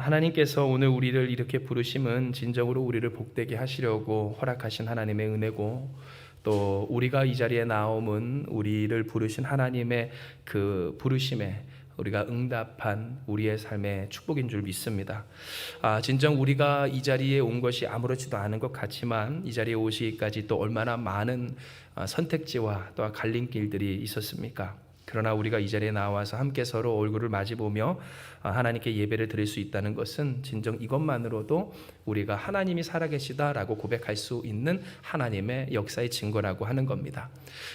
하나님께서 오늘 우리를 이렇게 부르심은 진정으로 우리를 복되게 하시려고 허락하신 하나님의 은혜고, 또 우리가 이 자리에 나옴은 우리를 부르신 하나님의 그 부르심에 우리가 응답한 우리의 삶의 축복인 줄 믿습니다. 진정 우리가 이 자리에 온 것이 아무렇지도 않은 것 같지만 이 자리에 오시기까지 또 얼마나 많은 선택지와 또 갈림길들이 있었습니까? 그러나 우리가 이 자리에 나와서 함께 서로 얼굴을 마주보며 하나님께 예배를 드릴 수 있다는 것은 진정 이것만으로도 우리가 하나님이 살아계시다라고 고백할 수 있는 하나님의 역사의 증거라고 하는 겁니다.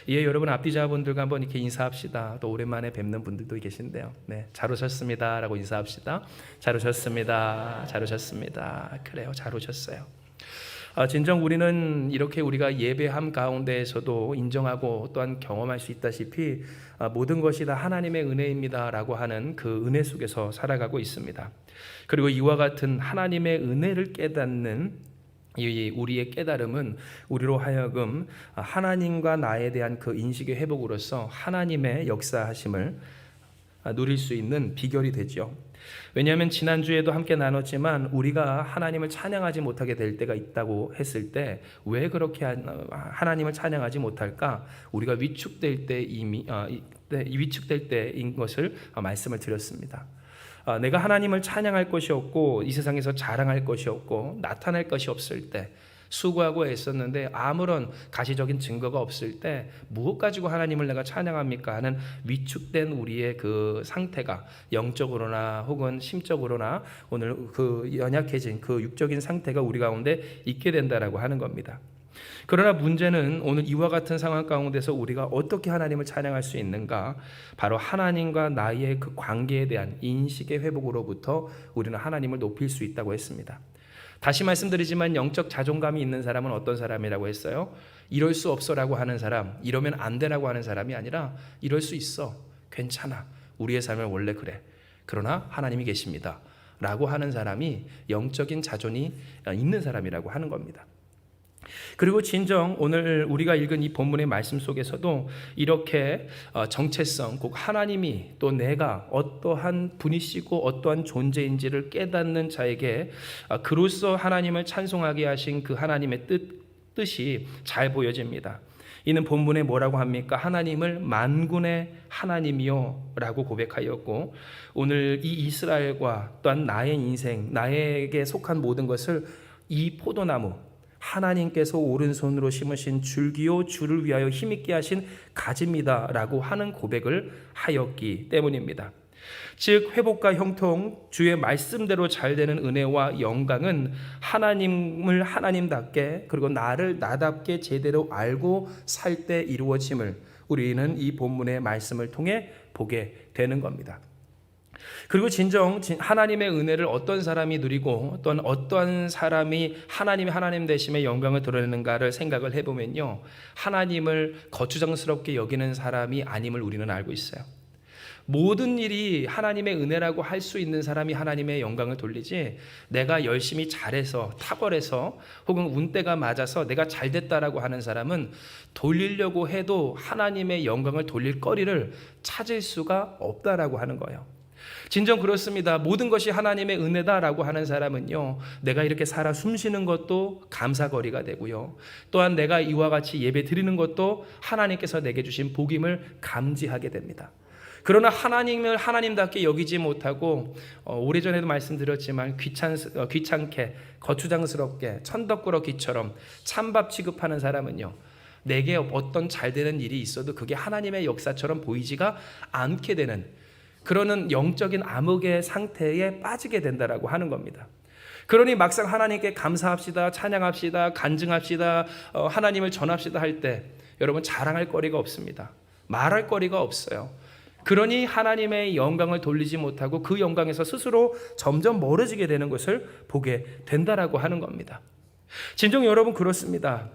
예, 여러분 앞뒤자분들과 한번 이렇게 인사합시다. 또 오랜만에 뵙는 분들도 계신데요. 네, 잘 오셨습니다라고 인사합시다. 잘 오셨습니다. 잘 오셨습니다. 그래요, 잘 오셨어요. 진정 우리는 이렇게 우리가 예배함 가운데에서도 인정하고 또한 경험할 수 있다시피 모든 것이 다 하나님의 은혜입니다라고 하는 그 은혜 속에서 살아가고 있습니다. 그리고 이와 같은 하나님의 은혜를 깨닫는 이 우리의 깨달음은 우리로 하여금 하나님과 나에 대한 그 인식의 회복으로서 하나님의 역사하심을 누릴 수 있는 비결이 되죠. 왜냐하면 지난주에도 함께 나눴지만 우리가 하나님을 찬양하지 못하게 될 때가 있다고 했을 때 왜 그렇게 하나님을 찬양하지 못할까? 우리가 위축될 때 위축될 때인 것을 말씀을 드렸습니다. 내가 하나님을 찬양할 것이 없고 이 세상에서 자랑할 것이 없고 나타낼 것이 없을 때, 수고하고 애썼는데 아무런 가시적인 증거가 없을 때 무엇 가지고 하나님을 내가 찬양합니까 하는 위축된 우리의 그 상태가 영적으로나 혹은 심적으로나 오늘 그 연약해진 그 육적인 상태가 우리 가운데 있게 된다라고 하는 겁니다. 그러나 문제는 오늘 이와 같은 상황 가운데서 우리가 어떻게 하나님을 찬양할 수 있는가? 바로 하나님과 나의 그 관계에 대한 인식의 회복으로부터 우리는 하나님을 높일 수 있다고 했습니다. 다시 말씀드리지만 영적 자존감이 있는 사람은 어떤 사람이라고 했어요? 이럴 수 없어라고 하는 사람, 이러면 안 되라고 하는 사람이 아니라 이럴 수 있어, 괜찮아, 우리의 삶은 원래 그래, 그러나 하나님이 계십니다 라고 하는 사람이 영적인 자존이 있는 사람이라고 하는 겁니다. 그리고 진정 오늘 우리가 읽은 이 본문의 말씀 속에서도 이렇게 정체성, 곧 하나님이 또 내가 어떠한 분이시고 어떠한 존재인지를 깨닫는 자에게 그로써 하나님을 찬송하게 하신 그 하나님의 뜻이 잘 보여집니다. 이는 본문에 뭐라고 합니까? 하나님을 만군의 하나님이요 라고 고백하였고, 오늘 이 이스라엘과 또한 나의 인생, 나에게 속한 모든 것을 이 포도나무, 하나님께서 오른손으로 심으신 줄기요 주를 위하여 힘있게 하신 가지입니다 라고 하는 고백을 하였기 때문입니다. 즉 회복과 형통, 주의 말씀대로 잘 되는 은혜와 영광은 하나님을 하나님답게 그리고 나를 나답게 제대로 알고 살 때 이루어짐을 우리는 이 본문의 말씀을 통해 보게 되는 겁니다. 그리고 진정 하나님의 은혜를 어떤 사람이 누리고 또한 어떠한 사람이 하나님의 하나님 되심의 영광을 드러내는가를 생각을 해보면요, 하나님을 거추장스럽게 여기는 사람이 아님을 우리는 알고 있어요. 모든 일이 하나님의 은혜라고 할 수 있는 사람이 하나님의 영광을 돌리지, 내가 열심히 잘해서 탁월해서 혹은 운때가 맞아서 내가 잘됐다라고 하는 사람은 돌리려고 해도 하나님의 영광을 돌릴 거리를 찾을 수가 없다라고 하는 거예요. 진정 그렇습니다. 모든 것이 하나님의 은혜다라고 하는 사람은요, 내가 이렇게 살아 숨쉬는 것도 감사거리가 되고요, 또한 내가 이와 같이 예배 드리는 것도 하나님께서 내게 주신 복임을 감지하게 됩니다. 그러나 하나님을 하나님답게 여기지 못하고 오래전에도 말씀드렸지만 귀찮게 거추장스럽게 천덕꾸러기처럼 찬밥 취급하는 사람은요, 내게 어떤 잘 되는 일이 있어도 그게 하나님의 역사처럼 보이지가 않게 되는 그러는 영적인 암흑의 상태에 빠지게 된다라고 하는 겁니다. 그러니 막상 하나님께 감사합시다, 찬양합시다, 간증합시다, 하나님을 전합시다 할 때 여러분 자랑할 거리가 없습니다. 말할 거리가 없어요. 그러니 하나님의 영광을 돌리지 못하고 그 영광에서 스스로 점점 멀어지게 되는 것을 보게 된다라고 하는 겁니다. 진정 여러분 그렇습니다.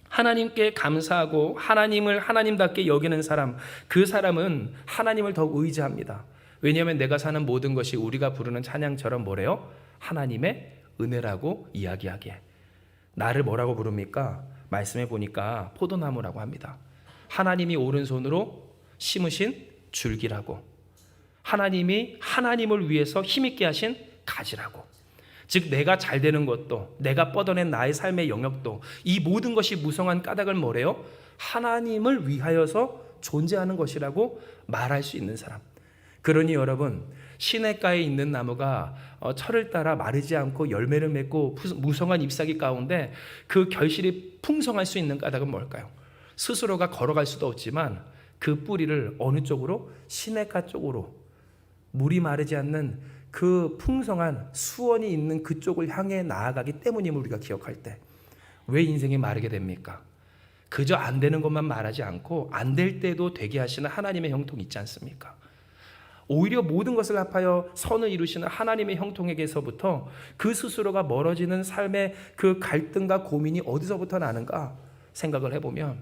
하나님께 감사하고 하나님을 하나님답게 여기는 사람, 그 사람은 하나님을 더욱 의지합니다. 왜냐하면 내가 사는 모든 것이 우리가 부르는 찬양처럼 뭐래요? 하나님의 은혜라고 이야기하기에. 나를 뭐라고 부릅니까? 말씀해 보니까 포도나무라고 합니다. 하나님이 오른손으로 심으신 줄기라고, 하나님이 하나님을 위해서 힘있게 하신 가지라고. 즉 내가 잘 되는 것도, 내가 뻗어낸 나의 삶의 영역도, 이 모든 것이 무성한 까닭을 뭐래요? 하나님을 위하여서 존재하는 것이라고 말할 수 있는 사람. 그러니 여러분, 시냇가에 있는 나무가 철을 따라 마르지 않고 열매를 맺고 무성한 잎사귀 가운데 그 결실이 풍성할 수 있는 까닭은 뭘까요? 스스로가 걸어갈 수도 없지만 그 뿌리를 어느 쪽으로? 시냇가 쪽으로, 물이 마르지 않는 그 풍성한 수원이 있는 그쪽을 향해 나아가기 때문임을 우리가 기억할 때, 왜 인생이 마르게 됩니까? 그저 안 되는 것만 말하지 않고 안 될 때도 되게 하시는 하나님의 형통이 있지 않습니까? 오히려 모든 것을 합하여 선을 이루시는 하나님의 형통에게서부터 그 스스로가 멀어지는 삶의 그 갈등과 고민이 어디서부터 나는가 생각을 해보면,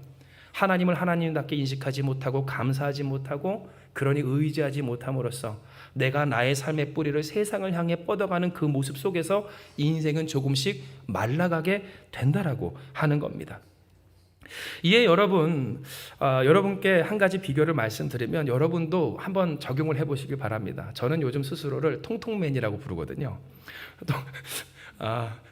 하나님을 하나님답게 인식하지 못하고 감사하지 못하고 그러니 의지하지 못함으로써 내가 나의 삶의 뿌리를 세상을 향해 뻗어가는 그 모습 속에서 인생은 조금씩 말라가게 된다라고 하는 겁니다. 이에 여러분께 한 가지 비교를 말씀드리면 여러분도 한번 적용을 해보시길 바랍니다. 저는 요즘 스스로를 통통맨이라고 부르거든요.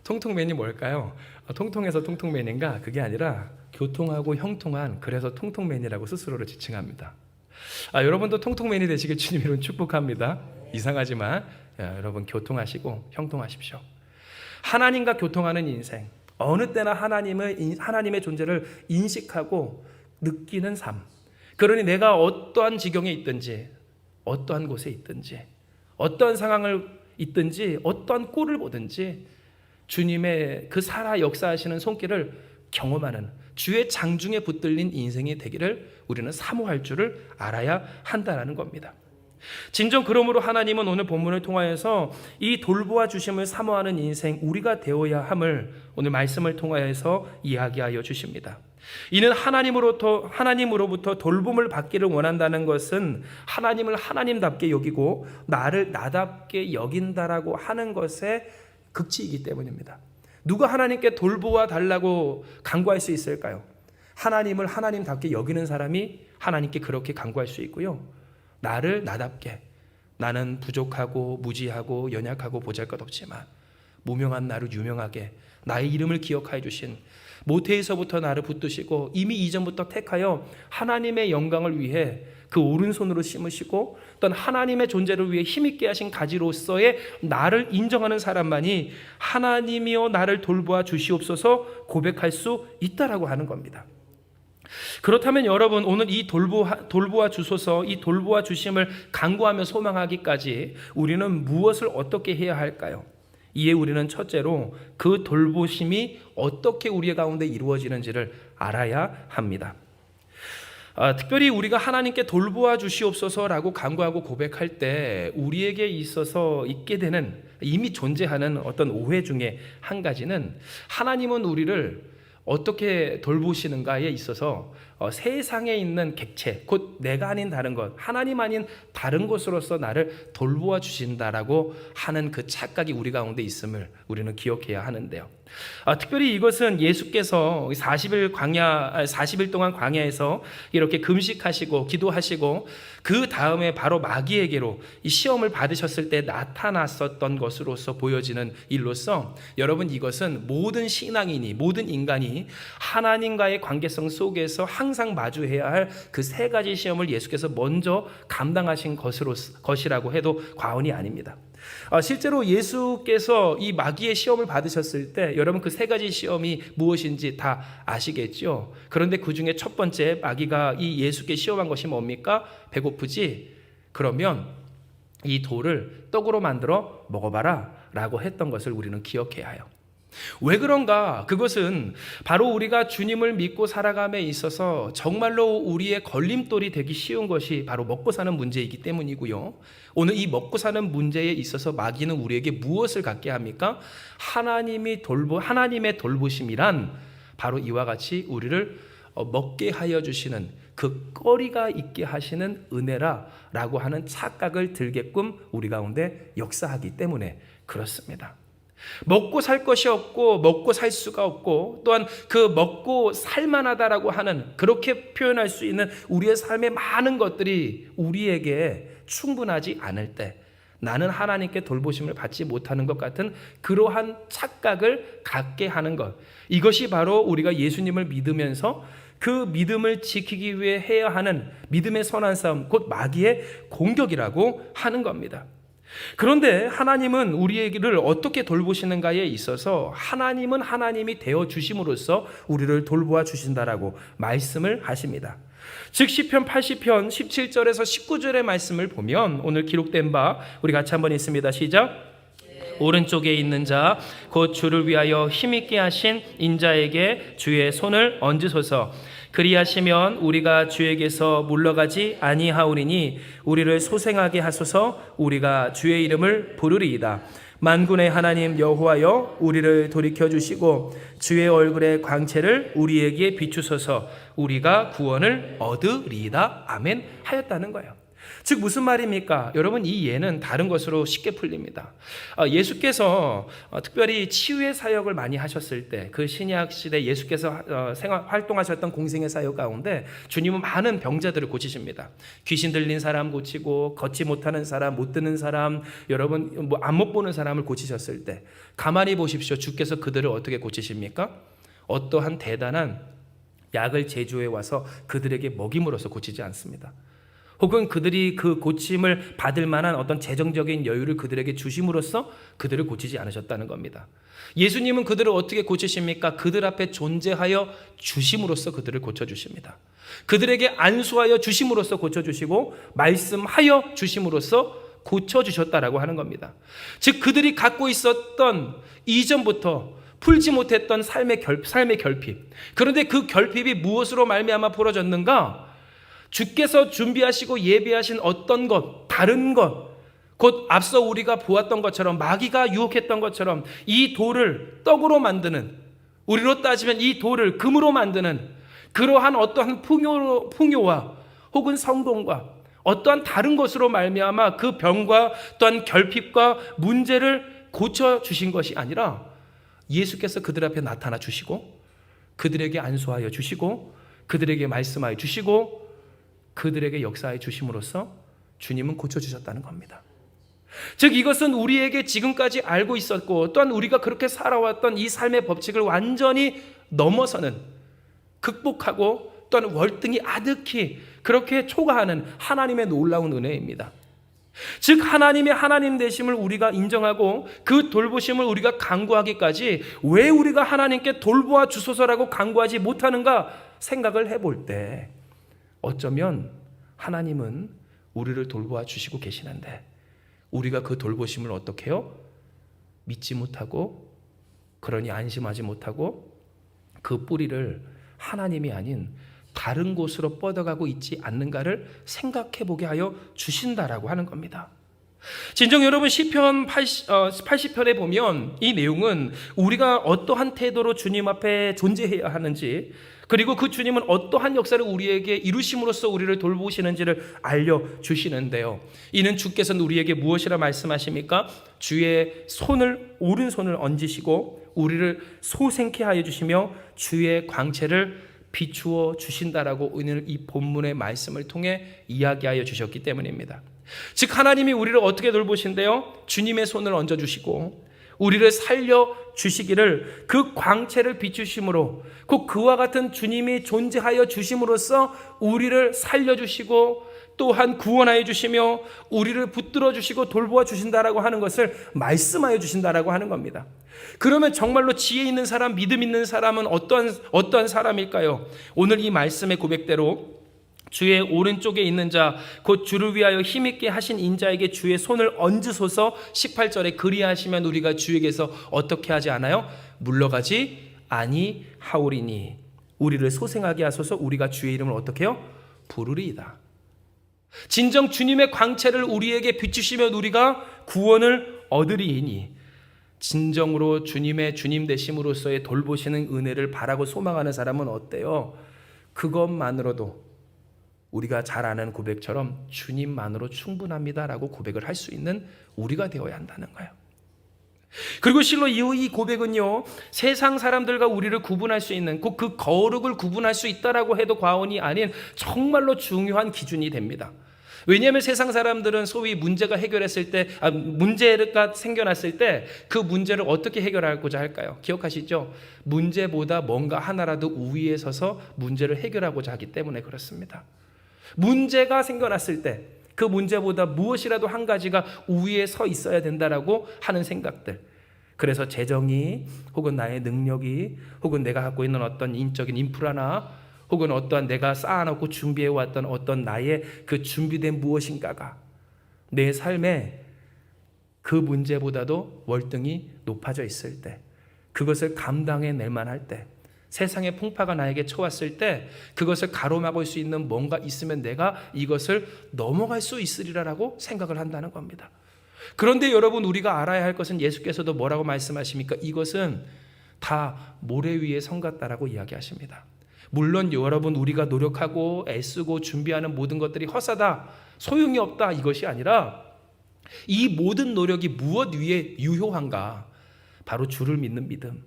통통맨이 뭘까요? 통통해서 통통맨인가? 그게 아니라 교통하고 형통한, 그래서 통통맨이라고 스스로를 지칭합니다. 여러분도 통통맨이 되시길 주님으로 축복합니다. 이상하지만 여러분 교통하시고 형통하십시오. 하나님과 교통하는 인생, 어느 때나 하나님의 존재를 인식하고 느끼는 삶. 그러니 내가 어떠한 지경에 있든지, 어떠한 곳에 있든지, 어떠한 상황을 있든지, 어떠한 꼴을 보든지 주님의 그 살아 역사하시는 손길을 경험하는 주의 장중에 붙들린 인생이 되기를 우리는 사모할 줄을 알아야 한다는 겁니다. 진정 그러므로 하나님은 오늘 본문을 통하여서 이 돌보아 주심을 사모하는 인생, 우리가 되어야 함을 오늘 말씀을 통하여서 이야기하여 주십니다. 이는 하나님으로부터 돌봄을 받기를 원한다는 것은 하나님을 하나님답게 여기고 나를 나답게 여긴다라고 하는 것의 극치이기 때문입니다. 누가 하나님께 돌보아 달라고 간구할 수 있을까요? 하나님을 하나님답게 여기는 사람이 하나님께 그렇게 간구할 수 있고요. 나를 나답게, 나는 부족하고 무지하고 연약하고 보잘것없지만 무명한 나를 유명하게, 나의 이름을 기억하여 주신, 모태에서부터 나를 붙드시고 이미 이전부터 택하여 하나님의 영광을 위해 그 오른손으로 심으시고 또한 하나님의 존재를 위해 힘있게 하신 가지로서의 나를 인정하는 사람만이 하나님이여 나를 돌보아 주시옵소서 고백할 수 있다라고 하는 겁니다. 그렇다면 여러분, 오늘 이 돌보아 주소서, 이 돌보아 주심을 간구하며 소망하기까지 우리는 무엇을 어떻게 해야 할까요? 이에 우리는 첫째로 그 돌보심이 어떻게 우리 가운데 이루어지는지를 알아야 합니다. 특별히 우리가 하나님께 돌보아 주시옵소서라고 간구하고 고백할 때 우리에게 있어서 있게 되는, 이미 존재하는 어떤 오해 중에 한 가지는, 하나님은 우리를 어떻게 돌보시는가에 있어서 세상에 있는 객체, 곧 내가 아닌 다른 것, 하나님 아닌 다른 것으로서 나를 돌보아 주신다라고 하는 그 착각이 우리 가운데 있음을 우리는 기억해야 하는데요. 특별히 이것은 예수께서 40일 동안 광야에서 이렇게 금식하시고 기도하시고 그 다음에 바로 마귀에게로 이 시험을 받으셨을 때 나타났었던 것으로서 보여지는 일로서, 여러분, 이것은 모든 신앙인이, 모든 인간이 하나님과의 관계성 속에서 항상 마주해야 할 그 세 가지 시험을 예수께서 먼저 감당하신 것이라고 해도 과언이 아닙니다. 실제로 예수께서 이 마귀의 시험을 받으셨을 때 여러분 그 세 가지 시험이 무엇인지 다 아시겠죠? 그런데 그 중에 첫 번째, 마귀가 이 예수께 시험한 것이 뭡니까? 배고프지? 그러면 이 돌을 떡으로 만들어 먹어봐라 라고 했던 것을 우리는 기억해야 해요. 왜 그런가? 그것은 바로 우리가 주님을 믿고 살아감에 있어서 정말로 우리의 걸림돌이 되기 쉬운 것이 바로 먹고 사는 문제이기 때문이고요. 오늘 이 먹고 사는 문제에 있어서 마귀는 우리에게 무엇을 갖게 합니까? 하나님의 돌보심이란 바로 이와 같이 우리를 먹게 하여 주시는 그 거리가 있게 하시는 은혜라라고 하는 착각을 들게끔 우리 가운데 역사하기 때문에 그렇습니다. 먹고 살 것이 없고 먹고 살 수가 없고 또한 그 먹고 살만하다라고 하는, 그렇게 표현할 수 있는 우리의 삶의 많은 것들이 우리에게 충분하지 않을 때, 나는 하나님께 돌보심을 받지 못하는 것 같은 그러한 착각을 갖게 하는 것. 이것이 바로 우리가 예수님을 믿으면서 그 믿음을 지키기 위해 해야 하는 믿음의 선한 싸움, 곧 마귀의 공격이라고 하는 겁니다. 그런데 하나님은 우리를 어떻게 돌보시는가에 있어서 하나님은 하나님이 되어 주심으로써 우리를 돌보아 주신다라고 말씀을 하십니다. 즉 시편 80편 17절에서 19절의 말씀을 보면 오늘 기록된 바 우리 같이 한번 읽습니다. 시작. 오른쪽에 있는 자 곧 주를 위하여 힘있게 하신 인자에게 주의 손을 얹으소서. 그리하시면 우리가 주에게서 물러가지 아니하오리니 우리를 소생하게 하소서. 우리가 주의 이름을 부르리이다. 만군의 하나님 여호와여 우리를 돌이켜 주시고 주의 얼굴의 광채를 우리에게 비추소서. 우리가 구원을 얻으리이다. 아멘 하였다는 거예요. 즉 무슨 말입니까? 여러분 이 예는 다른 것으로 쉽게 풀립니다. 예수께서 특별히 치유의 사역을 많이 하셨을 때 그 신약 시대 예수께서 활동하셨던 공생의 사역 가운데 주님은 많은 병자들을 고치십니다. 귀신 들린 사람 고치고 걷지 못하는 사람, 못 듣는 사람, 여러분 안 못 보는 사람을 고치셨을 때 가만히 보십시오. 주께서 그들을 어떻게 고치십니까? 어떠한 대단한 약을 제조해 와서 그들에게 먹임으로써 고치지 않습니다. 혹은 그들이 그 고침을 받을 만한 어떤 재정적인 여유를 그들에게 주심으로써 그들을 고치지 않으셨다는 겁니다. 예수님은 그들을 어떻게 고치십니까? 그들 앞에 존재하여 주심으로써 그들을 고쳐주십니다. 그들에게 안수하여 주심으로써 고쳐주시고 말씀하여 주심으로써 고쳐주셨다라고 하는 겁니다. 즉 그들이 갖고 있었던 이전부터 풀지 못했던 삶의 결핍. 그런데 그 결핍이 무엇으로 말미암아 풀어졌는가? 주께서 준비하시고 예비하신 어떤 것, 다른 것, 곧 앞서 우리가 보았던 것처럼 마귀가 유혹했던 것처럼 이 돌을 떡으로 만드는, 우리로 따지면 이 돌을 금으로 만드는 그러한 어떠한 풍요와 혹은 성공과 어떠한 다른 것으로 말미암아 그 병과 또한 결핍과 문제를 고쳐주신 것이 아니라 예수께서 그들 앞에 나타나 주시고 그들에게 안수하여 주시고 그들에게 말씀하여 주시고 그들에게 역사해 주심으로써 주님은 고쳐주셨다는 겁니다. 즉 이것은 우리에게 지금까지 알고 있었고 또한 우리가 그렇게 살아왔던 이 삶의 법칙을 완전히 넘어서는, 극복하고 또한 월등히 아득히 그렇게 초과하는 하나님의 놀라운 은혜입니다. 즉 하나님의 하나님 되심을 우리가 인정하고 그 돌보심을 우리가 간구하기까지 왜 우리가 하나님께 돌보아 주소서라고 간구하지 못하는가 생각을 해볼 때 어쩌면 하나님은 우리를 돌보아 주시고 계시는데 우리가 그 돌보심을 어떻게 해요? 믿지 못하고 그러니 안심하지 못하고 그 뿌리를 하나님이 아닌 다른 곳으로 뻗어가고 있지 않는가를 생각해 보게 하여 주신다라고 하는 겁니다. 진정 여러분 시편 80편에 보면 이 내용은 우리가 어떠한 태도로 주님 앞에 존재해야 하는지 그리고 그 주님은 어떠한 역사를 우리에게 이루심으로써 우리를 돌보시는지를 알려주시는데요. 이는 주께서는 우리에게 무엇이라 말씀하십니까? 주의 오른손을 얹으시고 우리를 소생케 하여 주시며 주의 광채를 비추어 주신다라고 오늘 이 본문의 말씀을 통해 이야기하여 주셨기 때문입니다. 즉 하나님이 우리를 어떻게 돌보신대요? 주님의 손을 얹어주시고 우리를 살려주시기를 그 광채를 비추심으로 곧 그와 같은 주님이 존재하여 주심으로써 우리를 살려주시고 또한 구원하여 주시며 우리를 붙들어 주시고 돌보아 주신다라고 하는 것을 말씀하여 주신다라고 하는 겁니다. 그러면 정말로 지혜 있는 사람, 믿음 있는 사람은 어떠한 사람일까요? 오늘 이 말씀의 고백대로 주의 오른쪽에 있는 자 곧 주를 위하여 힘있게 하신 인자에게 주의 손을 얹으소서. 18절에 그리하시면 우리가 주에게서 어떻게 하지 않아요? 물러가지 아니하오리니 우리를 소생하게 하소서. 우리가 주의 이름을 어떻게 해요? 부르리이다. 진정 주님의 광채를 우리에게 비추시면 우리가 구원을 얻으리이니 진정으로 주님의 주님 되심으로써의 돌보시는 은혜를 바라고 소망하는 사람은 어때요? 그것만으로도 우리가 잘 아는 고백처럼 주님만으로 충분합니다라고 고백을 할 수 있는 우리가 되어야 한다는 거예요. 그리고 실로 이 고백은요, 세상 사람들과 우리를 구분할 수 있는 꼭 그 거룩을 구분할 수 있다라고 해도 과언이 아닌 정말로 중요한 기준이 됩니다. 왜냐하면 세상 사람들은 소위 문제가 해결했을 때, 문제가 생겨났을 때 그 문제를 어떻게 해결하고자 할까요? 기억하시죠? 문제보다 뭔가 하나라도 우위에 서서 문제를 해결하고자 하기 때문에 그렇습니다. 문제가 생겨났을 때 그 문제보다 무엇이라도 한 가지가 우위에 서 있어야 된다라고 하는 생각들. 그래서 재정이, 혹은 나의 능력이, 혹은 내가 갖고 있는 어떤 인적인 인프라나, 혹은 어떠한 내가 쌓아놓고 준비해왔던 어떤 나의 그 준비된 무엇인가가 내 삶에 그 문제보다도 월등히 높아져 있을 때, 그것을 감당해낼 만할 때, 세상의 풍파가 나에게 쳐왔을 때 그것을 가로막을 수 있는 뭔가 있으면 내가 이것을 넘어갈 수 있으리라고 생각을 한다는 겁니다. 그런데 여러분, 우리가 알아야 할 것은 예수께서도 뭐라고 말씀하십니까? 이것은 다 모래 위에 성 같다라고 이야기하십니다. 물론 여러분, 우리가 노력하고 애쓰고 준비하는 모든 것들이 헛사다, 소용이 없다, 이것이 아니라 이 모든 노력이 무엇 위에 유효한가? 바로 주를 믿는 믿음,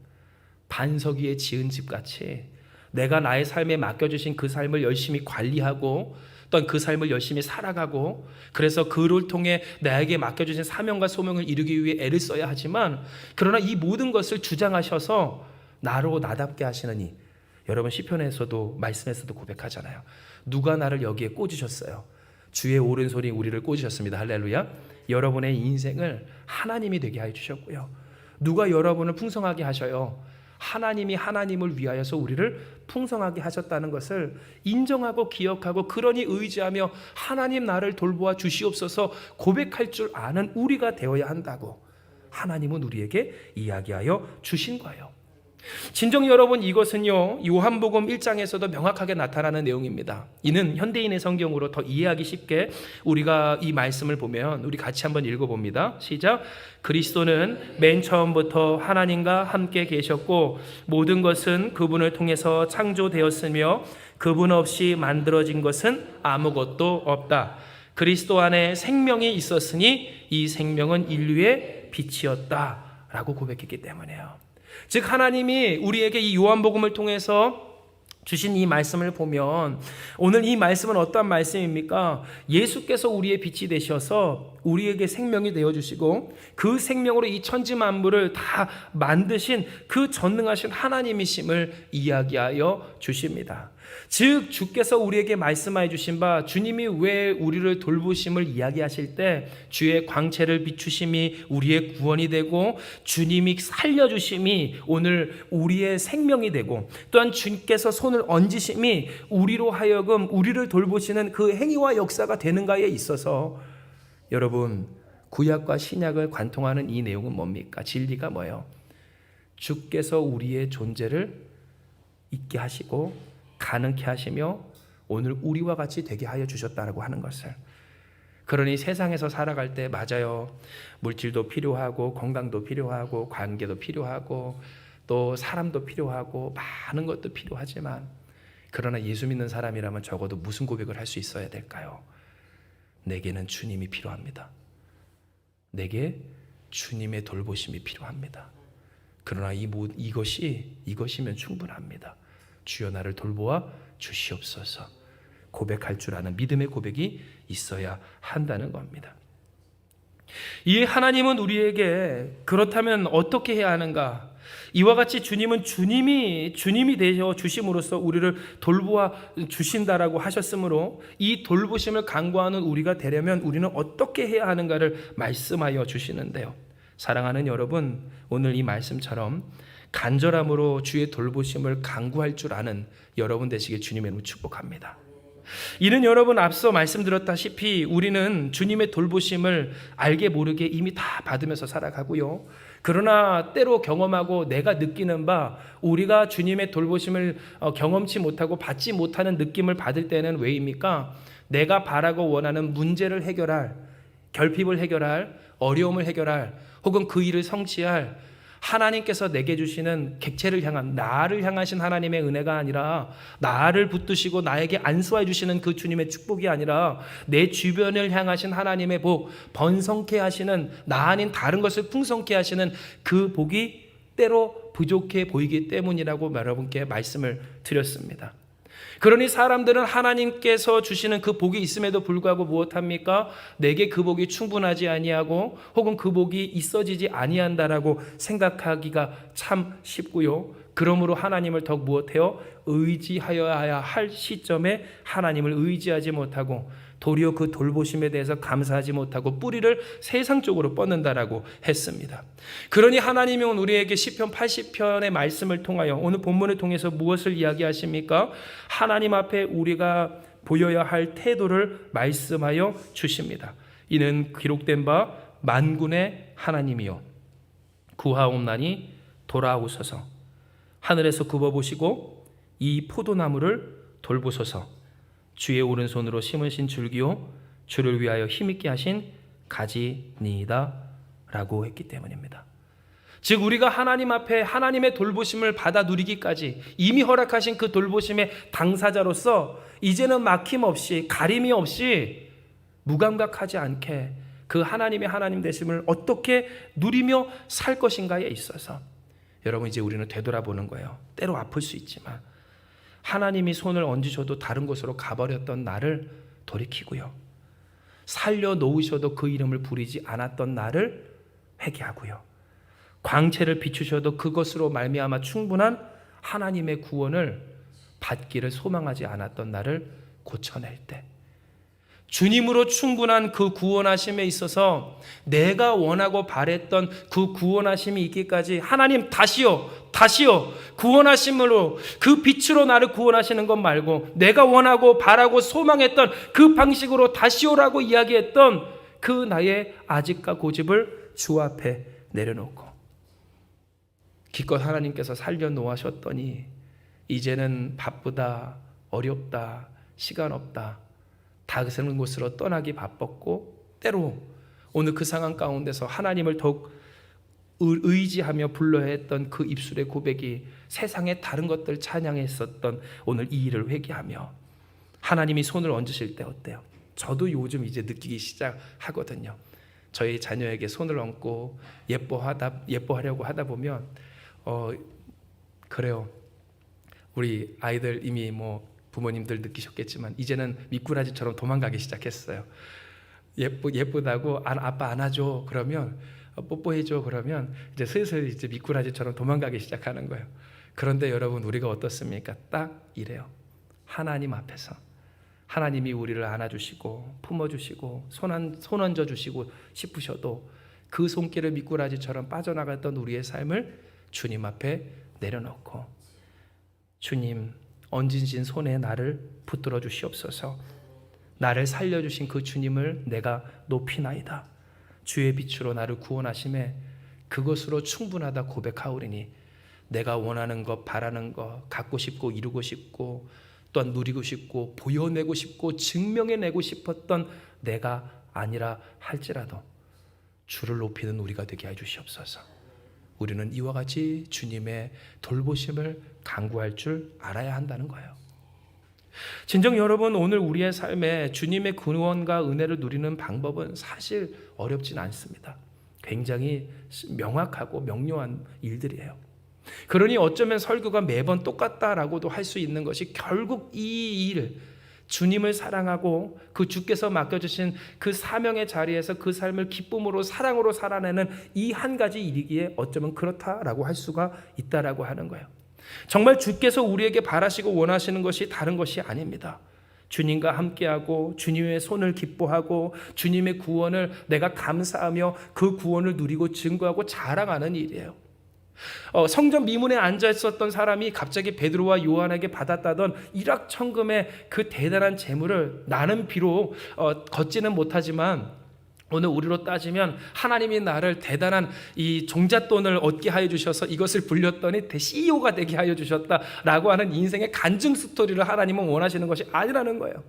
반석 위에 지은 집같이 내가 나의 삶에 맡겨주신 그 삶을 열심히 관리하고 또한 그 삶을 열심히 살아가고, 그래서 그를 통해 나에게 맡겨주신 사명과 소명을 이루기 위해 애를 써야 하지만, 그러나 이 모든 것을 주장하셔서 나로 나답게 하시느니, 여러분 시편에서도 말씀에서도 고백하잖아요. 누가 나를 여기에 꽂으셨어요? 주의 오른손이 우리를 꽂으셨습니다. 할렐루야. 여러분의 인생을 하나님이 되게 하여 주셨고요. 누가 여러분을 풍성하게 하셔요? 하나님이 하나님을 위하여서 우리를 풍성하게 하셨다는 것을 인정하고 기억하고, 그러니 의지하며 하나님 나를 돌보아 주시옵소서 고백할 줄 아는 우리가 되어야 한다고 하나님은 우리에게 이야기하여 주신 거예요. 진정 여러분, 이것은요 요한복음 1장에서도 명확하게 나타나는 내용입니다. 이는 현대인의 성경으로 더 이해하기 쉽게 우리가 이 말씀을 보면 우리 같이 한번 읽어봅니다. 시작. 그리스도는 맨 처음부터 하나님과 함께 계셨고 모든 것은 그분을 통해서 창조되었으며 그분 없이 만들어진 것은 아무것도 없다. 그리스도 안에 생명이 있었으니 이 생명은 인류의 빛이었다 라고 고백했기 때문에요. 즉 하나님이 우리에게 이 요한복음을 통해서 주신 이 말씀을 보면, 오늘 이 말씀은 어떠한 말씀입니까? 예수께서 우리의 빛이 되셔서 우리에게 생명이 되어주시고 그 생명으로 이 천지 만물을 다 만드신 그 전능하신 하나님이심을 이야기하여 주십니다. 즉 주께서 우리에게 말씀하여 주신 바, 주님이 왜 우리를 돌보심을 이야기하실 때 주의 광채를 비추심이 우리의 구원이 되고, 주님이 살려주심이 오늘 우리의 생명이 되고, 또한 주께서 손을 얹으심이 우리로 하여금 우리를 돌보시는 그 행위와 역사가 되는가에 있어서, 여러분 구약과 신약을 관통하는 이 내용은 뭡니까? 진리가 뭐예요? 주께서 우리의 존재를 있게 하시고 가능케 하시며 오늘 우리와 같이 되게 하여 주셨다라고 하는 것을. 그러니 세상에서 살아갈 때 맞아요, 물질도 필요하고 건강도 필요하고 관계도 필요하고 또 사람도 필요하고 많은 것도 필요하지만, 그러나 예수 믿는 사람이라면 적어도 무슨 고백을 할 수 있어야 될까요? 내게는 주님이 필요합니다. 내게 주님의 돌보심이 필요합니다. 그러나 이것이면 충분합니다. 주여 나를 돌보아 주시옵소서 고백할 줄 아는 믿음의 고백이 있어야 한다는 겁니다. 이 하나님은 우리에게 그렇다면 어떻게 해야 하는가? 이와 같이 주님은 주님이 되어 주심으로써 우리를 돌보아 주신다라고 하셨으므로, 이 돌보심을 간구하는 우리가 되려면 우리는 어떻게 해야 하는가를 말씀하여 주시는데요. 사랑하는 여러분, 오늘 이 말씀처럼 간절함으로 주의 돌보심을 간구할 줄 아는 여러분 되시길 주님의 이름으로 축복합니다. 이는 여러분 앞서 말씀드렸다시피 우리는 주님의 돌보심을 알게 모르게 이미 다 받으면서 살아가고요. 그러나 때로 경험하고 내가 느끼는 바, 우리가 주님의 돌보심을 경험치 못하고 받지 못하는 느낌을 받을 때는 왜입니까? 내가 바라고 원하는 문제를 해결할, 결핍을 해결할, 어려움을 해결할, 혹은 그 일을 성취할 하나님께서 내게 주시는 객체를 향한, 나를 향하신 하나님의 은혜가 아니라, 나를 붙드시고 나에게 안수해 주시는 그 주님의 축복이 아니라 내 주변을 향하신 하나님의 복, 번성케 하시는, 나 아닌 다른 것을 풍성케 하시는 그 복이 때로 부족해 보이기 때문이라고 여러분께 말씀을 드렸습니다. 그러니 사람들은 하나님께서 주시는 그 복이 있음에도 불구하고 무엇합니까? 내게 그 복이 충분하지 아니하고 혹은 그 복이 있어지지 아니한다라고 생각하기가 참 쉽고요. 그러므로 하나님을 더욱 무엇해요? 의지하여야 할 시점에 하나님을 의지하지 못하고 도리어 그 돌보심에 대해서 감사하지 못하고 뿌리를 세상 쪽으로 뻗는다라고 했습니다. 그러니 하나님이 우리에게 시편 80편의 말씀을 통하여 오늘 본문을 통해서 무엇을 이야기하십니까? 하나님 앞에 우리가 보여야 할 태도를 말씀하여 주십니다. 이는 기록된 바 만군의 하나님이요 구하옵나니 돌아오소서. 하늘에서 굽어보시고 이 포도나무를 돌보소서. 주의 오른손으로 심으신 줄기요 주를 위하여 힘있게 하신 가지니이다 라고 했기 때문입니다. 즉 우리가 하나님 앞에 하나님의 돌보심을 받아 누리기까지 이미 허락하신 그 돌보심의 당사자로서 이제는 막힘없이 가림이 없이 무감각하지 않게 그 하나님의 하나님 되심을 어떻게 누리며 살 것인가에 있어서 여러분 이제 우리는 되돌아보는 거예요. 때로 아플 수 있지만 하나님이 손을 얹으셔도 다른 곳으로 가버렸던 나를 돌이키고요. 살려놓으셔도 그 이름을 부리지 않았던 나를 회개하고요. 광채를 비추셔도 그것으로 말미암아 충분한 하나님의 구원을 받기를 소망하지 않았던 나를 고쳐낼 때 주님으로 충분한 그 구원하심에 있어서 내가 원하고 바랬던 그 구원하심이 있기까지 하나님 다시요 구원하심으로 그 빛으로 나를 구원하시는 것 말고 내가 원하고 바라고 소망했던 그 방식으로 다시오라고 이야기했던 그 나의 아집과 고집을 주 앞에 내려놓고 기껏 하나님께서 살려놓으셨더니 이제는 바쁘다 어렵다 시간 없다 다른 곳으로 떠나기 바빴고 때로 오늘 그 상황 가운데서 하나님을 더욱 의지하며 불러야 했던 그 입술의 고백이 세상의 다른 것들 찬양했었던 오늘 이 일을 회개하며 하나님이 손을 얹으실 때 어때요? 저도 요즘 이제 느끼기 시작하거든요. 저희 자녀에게 손을 얹고 예뻐하려고 하다 보면 그래요. 우리 아이들 이미 부모님들 느끼셨겠지만 이제는 미꾸라지처럼 도망가기 시작했어요. 예쁘다고 아빠 안아줘 그러면 뽀뽀해줘 그러면 이제 슬슬 이제 미꾸라지처럼 도망가기 시작하는 거예요. 그런데 여러분 우리가 어떻습니까? 딱 이래요. 하나님 앞에서 하나님이 우리를 안아주시고 품어주시고 손 얹어주시고 싶으셔도 그 손길을 미꾸라지처럼 빠져나갔던 우리의 삶을 주님 앞에 내려놓고 주님 얹으신 손에 나를 붙들어 주시옵소서. 나를 살려주신 그 주님을 내가 높이나이다. 주의 빛으로 나를 구원하심에 그것으로 충분하다 고백하오리니 내가 원하는 것 바라는 것 갖고 싶고 이루고 싶고 또한 누리고 싶고 보여내고 싶고 증명해내고 싶었던 내가 아니라 할지라도 주를 높이는 우리가 되게 해주시옵소서. 우리는 이와 같이 주님의 돌보심을 간구할 줄 알아야 한다는 거예요. 진정 여러분 오늘 우리의 삶에 주님의 구원과 은혜를 누리는 방법은 사실 어렵진 않습니다. 굉장히 명확하고 명료한 일들이에요. 그러니 어쩌면 설교가 매번 똑같다라고도 할 수 있는 것이 결국 이 일 주님을 사랑하고 그 주께서 맡겨주신 그 사명의 자리에서 그 삶을 기쁨으로 사랑으로 살아내는 이 한 가지 일이기에 어쩌면 그렇다라고 할 수가 있다라고 하는 거예요. 정말 주께서 우리에게 바라시고 원하시는 것이 다른 것이 아닙니다. 주님과 함께하고 주님의 손을 기뻐하고 주님의 구원을 내가 감사하며 그 구원을 누리고 증거하고 자랑하는 일이에요. 성전 미문에 앉아 있었던 사람이 갑자기 베드로와 요한에게 받았다던 일확천금의 그 대단한 재물을 나는 비록 걷지는 못하지만 오늘 우리로 따지면 하나님이 나를 대단한 이 종잣돈을 얻게 하여 주셔서 이것을 불렸더니 CEO가 되게 하여 주셨다라고 하는 인생의 간증 스토리를 하나님은 원하시는 것이 아니라는 거예요.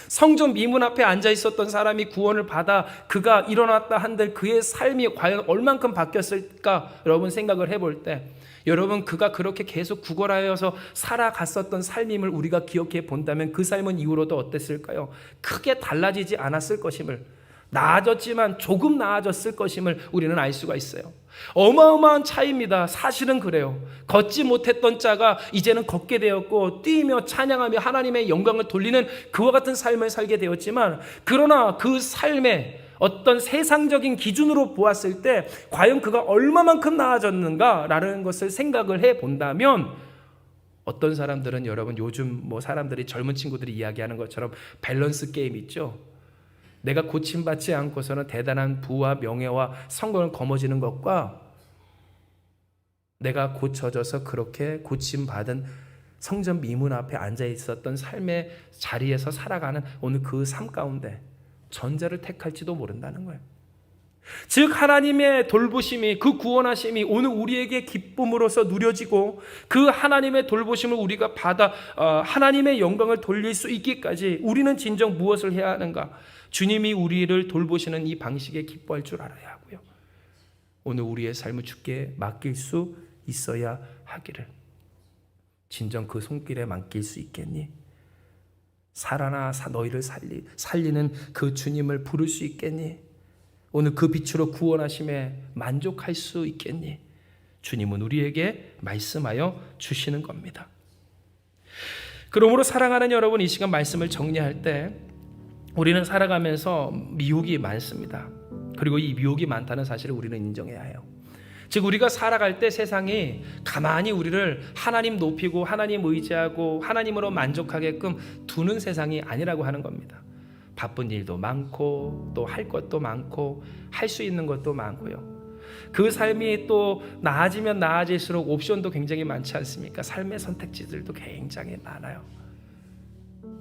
성전 미문 앞에 앉아 있었던 사람이 구원을 받아 그가 일어났다 한들 그의 삶이 과연 얼만큼 바뀌었을까 여러분 생각을 해볼 때 여러분 그가 그렇게 계속 구걸하여서 살아갔었던 삶임을 우리가 기억해 본다면 그 삶은 이후로도 어땠을까요? 크게 달라지지 않았을 것임을 나아졌지만 조금 나아졌을 것임을 우리는 알 수가 있어요. 어마어마한 차이입니다. 사실은 그래요. 걷지 못했던 자가 이제는 걷게 되었고 뛰며 찬양하며 하나님의 영광을 돌리는 그와 같은 삶을 살게 되었지만, 그러나 그 삶에 어떤 세상적인 기준으로 보았을 때 과연 그가 얼마만큼 나아졌는가라는 것을 생각을 해 본다면, 어떤 사람들은 여러분 요즘 사람들이 젊은 친구들이 이야기하는 것처럼 밸런스 게임 있죠. 내가 고침받지 않고서는 대단한 부와 명예와 성공을 거머쥐는 것과 내가 고쳐져서 그렇게 고침받은 성전 미문 앞에 앉아 있었던 삶의 자리에서 살아가는 오늘 그 삶 가운데 전자를 택할지도 모른다는 거예요. 즉 하나님의 돌보심이, 그 구원하심이 오늘 우리에게 기쁨으로써 누려지고 그 하나님의 돌보심을 우리가 받아 하나님의 영광을 돌릴 수 있기까지 우리는 진정 무엇을 해야 하는가? 주님이 우리를 돌보시는 이 방식에 기뻐할 줄 알아야 하고요. 오늘 우리의 삶을 주께 맡길 수 있어야 하기를. 진정 그 손길에 맡길 수 있겠니? 살아나 너희를 살리는 그 주님을 부를 수 있겠니? 오늘 그 빛으로 구원하심에 만족할 수 있겠니? 주님은 우리에게 말씀하여 주시는 겁니다. 그러므로 사랑하는 여러분, 이 시간 말씀을 정리할 때 우리는 살아가면서 미혹이 많습니다. 그리고 이 미혹이 많다는 사실을 우리는 인정해야 해요. 즉 우리가 살아갈 때 세상이 가만히 우리를 하나님 높이고 하나님 의지하고 하나님으로 만족하게끔 두는 세상이 아니라고 하는 겁니다. 바쁜 일도 많고 또 할 것도 많고 할 수 있는 것도 많고요. 그 삶이 또 나아지면 나아질수록 옵션도 굉장히 많지 않습니까? 삶의 선택지들도 굉장히 많아요.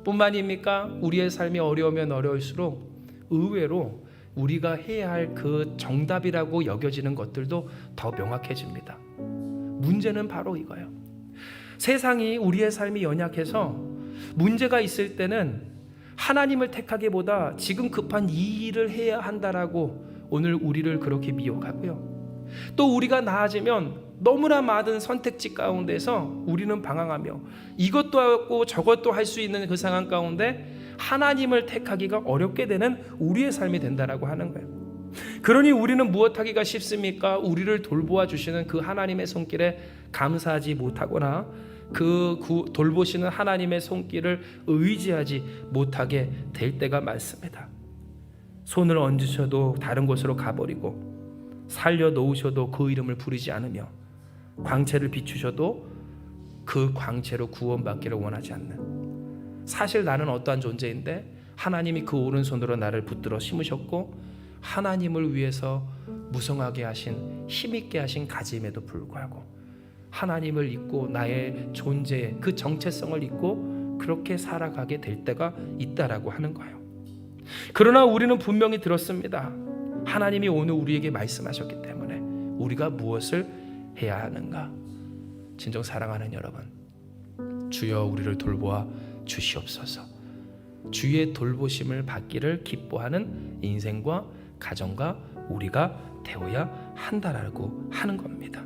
뿐만입니까? 우리의 삶이 어려우면 어려울수록 의외로 우리가 해야 할 그 정답이라고 여겨지는 것들도 더 명확해집니다. 문제는 바로 이거예요. 세상이 우리의 삶이 연약해서 문제가 있을 때는 하나님을 택하기보다 지금 급한 이 일을 해야 한다라고 오늘 우리를 그렇게 미혹하고요. 또 우리가 나아지면 너무나 많은 선택지 가운데서 우리는 방황하며 이것도 하고 저것도 할 수 있는 그 상황 가운데 하나님을 택하기가 어렵게 되는 우리의 삶이 된다라고 하는 거예요. 그러니 우리는 무엇하기가 쉽습니까? 우리를 돌보아 주시는 그 하나님의 손길에 감사하지 못하거나 그 돌보시는 하나님의 손길을 의지하지 못하게 될 때가 많습니다. 손을 얹으셔도 다른 곳으로 가버리고 살려놓으셔도 그 이름을 부르지 않으며 광채를 비추셔도 그 광채로 구원받기를 원하지 않는, 사실 나는 어떠한 존재인데 하나님이 그 오른손으로 나를 붙들어 심으셨고 하나님을 위해서 무성하게 하신, 힘있게 하신 가짐에도 불구하고 하나님을 잊고 나의 존재, 그 정체성을 잊고 그렇게 살아가게 될 때가 있다라고 하는 거예요. 그러나 우리는 분명히 들었습니다. 하나님이 오늘 우리에게 말씀하셨기 때문에 우리가 무엇을 해야 하는가? 진정 사랑하는 여러분, 주여 우리를 돌보아 주시옵소서. 주의 돌보심을 받기를 기뻐하는 인생과 가정과 우리가 되어야 한다라고 하는 겁니다.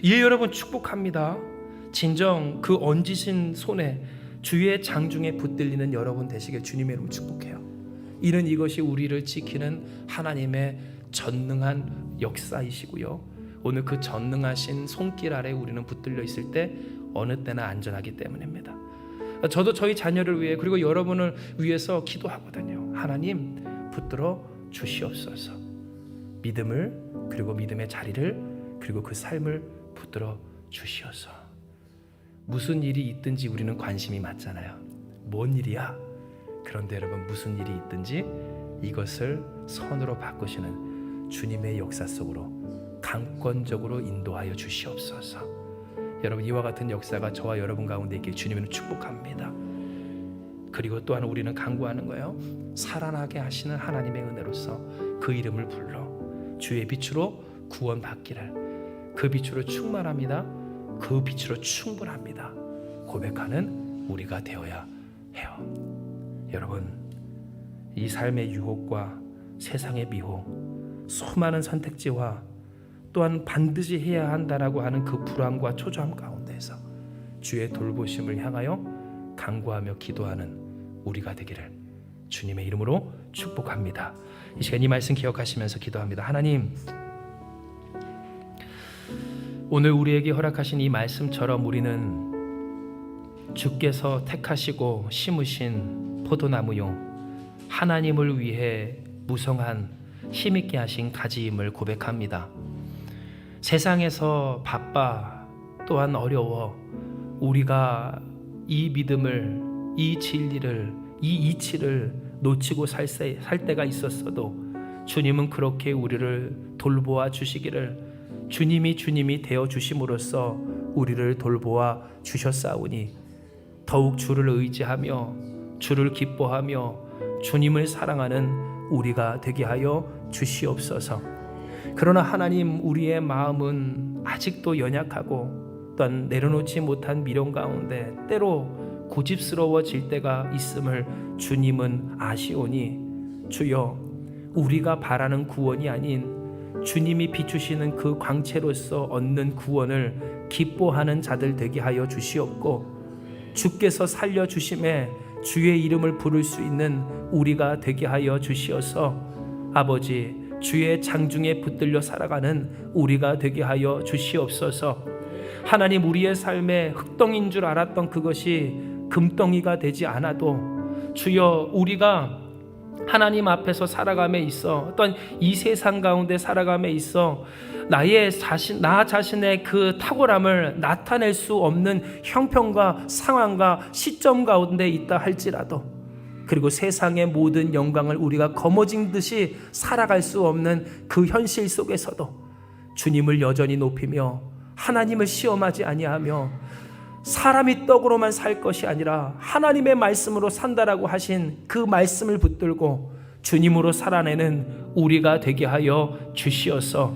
예, 여러분 축복합니다. 진정 그 얹으신 손에 주의 장중에 붙들리는 여러분 되시길 주님의 이름으로 축복해요. 이는 이것이 우리를 지키는 하나님의 전능한 역사이시고요. 오늘 그 전능하신 손길 아래 우리는 붙들려 있을 때 어느 때나 안전하기 때문입니다. 저도 저희 자녀를 위해 그리고 여러분을 위해서 기도하거든요. 하나님 붙들어 주시옵소서. 믿음을, 그리고 믿음의 자리를, 그리고 그 삶을 붙들어 주시옵소서. 무슨 일이 있든지 우리는 관심이 많잖아요. 뭔 일이야? 그런데 여러분 무슨 일이 있든지 이것을 선으로 바꾸시는 주님의 역사 속으로 강권적으로 인도하여 주시옵소서. 여러분 이와 같은 역사가 저와 여러분 가운데 있길 주님은 축복합니다. 그리고 또한 우리는 간구하는 거예요. 살아나게 하시는 하나님의 은혜로서 그 이름을 불러 주의 빛으로 구원받기를, 그 빛으로 충만합니다, 그 빛으로 충분합니다 고백하는 우리가 되어야 해요. 여러분 이 삶의 유혹과 세상의 미혹, 수많은 선택지와 또한 반드시 해야 한다라고 하는 그 불안과 초조함 가운데서 주의 돌보심을 향하여 간구하며 기도하는 우리가 되기를 주님의 이름으로 축복합니다. 이 시간 이 말씀 기억하시면서 기도합니다. 하나님, 오늘 우리에게 허락하신 이 말씀처럼 우리는 주께서 택하시고 심으신 포도나무요 하나님을 위해 무성한 힘있게 하신 가지임을 고백합니다. 세상에서 바빠 또한 어려워 우리가 이 믿음을, 이 진리를, 이 이치를 놓치고 살 때가 있었어도 주님은 그렇게 우리를 돌보아 주시기를, 주님이 되어 주심으로써 우리를 돌보아 주셨사오니 더욱 주를 의지하며 주를 기뻐하며 주님을 사랑하는 우리가 되게 하여 주시옵소서. 그러나 하나님, 우리의 마음은 아직도 연약하고 또한 내려놓지 못한 미련 가운데 때로 고집스러워질 때가 있음을 주님은 아시오니 주여, 우리가 바라는 구원이 아닌 주님이 비추시는 그 광채로서 얻는 구원을 기뻐하는 자들 되게 하여 주시옵고, 주께서 살려주심에 주의 이름을 부를 수 있는 우리가 되게 하여 주시어서 아버지, 주의 장중에 붙들려 살아가는 우리가 되게 하여 주시옵소서. 하나님, 우리의 삶에 흙덩이인 줄 알았던 그것이 금덩이가 되지 않아도 주여, 우리가 하나님 앞에서 살아감에 있어 어떤 이 세상 가운데 살아감에 있어 나 자신의 그 탁월함을 나타낼 수 없는 형편과 상황과 시점 가운데 있다 할지라도, 그리고 세상의 모든 영광을 우리가 거머쥔 듯이 살아갈 수 없는 그 현실 속에서도 주님을 여전히 높이며 하나님을 시험하지 아니하며 사람이 떡으로만 살 것이 아니라 하나님의 말씀으로 산다라고 하신 그 말씀을 붙들고 주님으로 살아내는 우리가 되게 하여 주시어서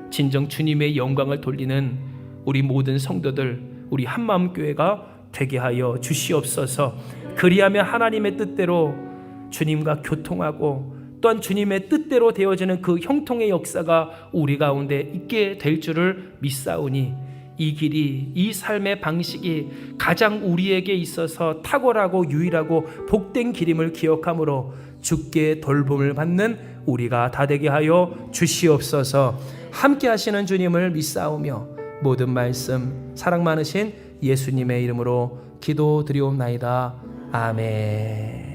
진정 주님의 영광을 돌리는 우리 모든 성도들, 우리 한마음교회가 되게 하여 주시옵소서. 그리하면 하나님의 뜻대로 주님과 교통하고 또한 주님의 뜻대로 되어지는 그 형통의 역사가 우리 가운데 있게 될 줄을 믿사오니 이 길이, 이 삶의 방식이 가장 우리에게 있어서 탁월하고 유일하고 복된 길임을 기억함으로 주께 돌봄을 받는 우리가 다 되게 하여 주시옵소서. 함께 하시는 주님을 믿사오며 모든 말씀 사랑 많으신 예수님의 이름으로 기도드리옵나이다. 아멘.